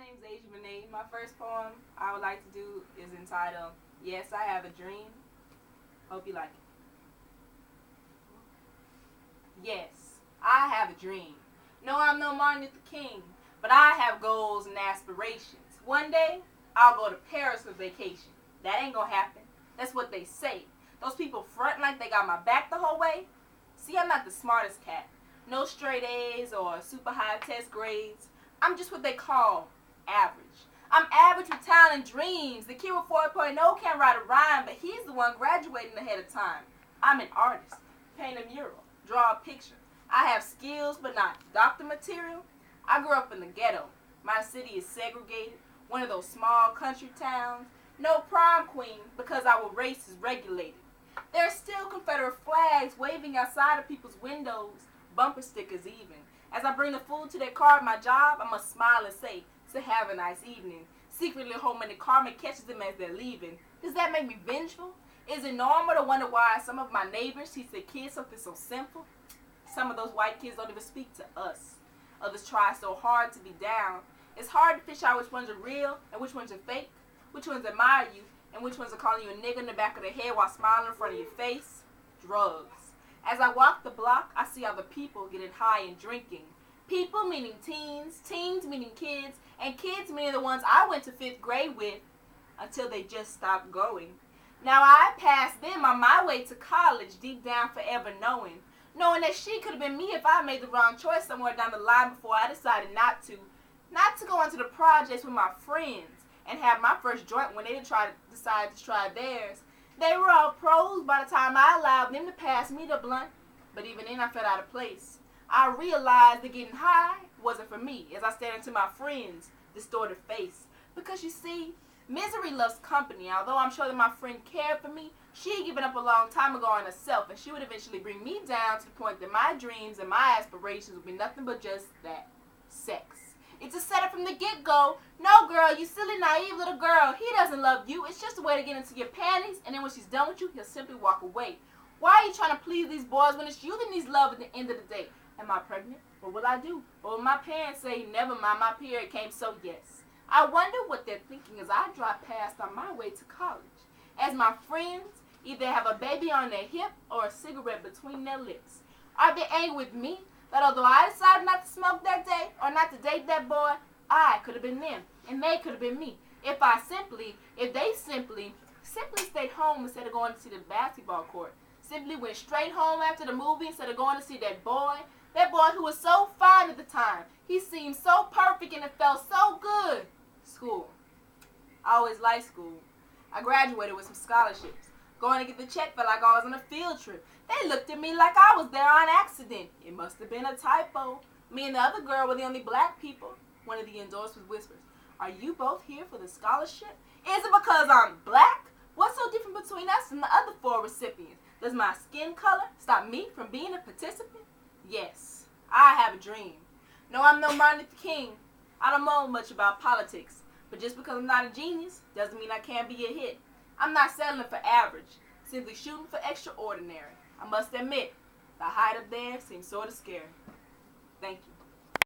name's Asia-vinae. My first poem I would like to do is entitled, Yes, I Have a Dream. Hope you like it. Yes, I have a dream. No, I'm no Martin Luther King, but I have goals and aspirations. One day, I'll go to Paris for vacation. That ain't gonna happen. That's what they say. Those people front like they got my back the whole way. See, I'm not the smartest cat. No straight A's or super high test grades. I'm just what they call average. I'm average with talent and dreams. The kid with 4.0 can't write a rhyme, but he's the one graduating ahead of time. I'm an artist. Paint a mural. Draw a picture. I have skills, but not doctor material. I grew up in the ghetto. My city is segregated. One of those small country towns. No prom queen because our race is regulated. There are still Confederate flags waving outside of people's windows. Bumper stickers even. As I bring the food to their car at my job, I must smile and say, "So have a nice evening." Secretly hoping the karma catches them as they're leaving. Does that make me vengeful? Is it normal to wonder why some of my neighbors teach their kids something so simple? Some of those white kids don't even speak to us. Others try so hard to be down. It's hard to fish out which ones are real and which ones are fake, which ones admire you, and which ones are calling you a nigger in the back of the head while smiling in front of your face. Drugs. As I walk the block, I see other people getting high and drinking. People meaning teens, teens meaning kids, and kids meaning the ones I went to 5th grade with until they just stopped going. Now I passed them on my way to college, deep down forever knowing that she could have been me if I made the wrong choice somewhere down the line before I decided not to go into the projects with my friends and have my first joint when they decided to try theirs. They were all pros by the time I allowed them to pass me the blunt, but even then I felt out of place. I realized that getting high wasn't for me as I stared into my friend's distorted face. Because you see, misery loves company. Although I'm sure that my friend cared for me, she had given up a long time ago on herself, and she would eventually bring me down to the point that my dreams and my aspirations would be nothing but just that, sex. It's a setup from the get-go. No, girl, you silly, naive little girl. He doesn't love you. It's just a way to get into your panties, and then when she's done with you, he'll simply walk away. Why are you trying to please these boys when it's you that needs love at the end of the day? Am I pregnant? What will I do? What will my parents say? Never mind, my period came, so yes. I wonder what they're thinking as I drive past on my way to college. As my friends either have a baby on their hip or a cigarette between their lips. Are they angry with me that although I decided not to smoke that day or not to date that boy, I could have been them and they could have been me if they simply stayed home instead of going to see the basketball court, simply went straight home after the movie instead of going to see that boy who was so fine at the time. He seemed so perfect and it felt so good. School. I always liked school. I graduated with some scholarships. Going to get the check felt like I was on a field trip. They looked at me like I was there on accident. It must have been a typo. Me and the other girl were the only black people. One of the endorsers whispers, "Are you both here for the scholarship? Is it because I'm black? What's so different between us and the other 4 recipients? Does my skin color stop me from being a participant? Yes, I have a dream. No, I'm no Martin Luther King. I don't know much about politics. But just because I'm not a genius doesn't mean I can't be a hit. I'm not settling for average, simply shooting for extraordinary. I must admit, the height up there seems sort of scary." Thank you.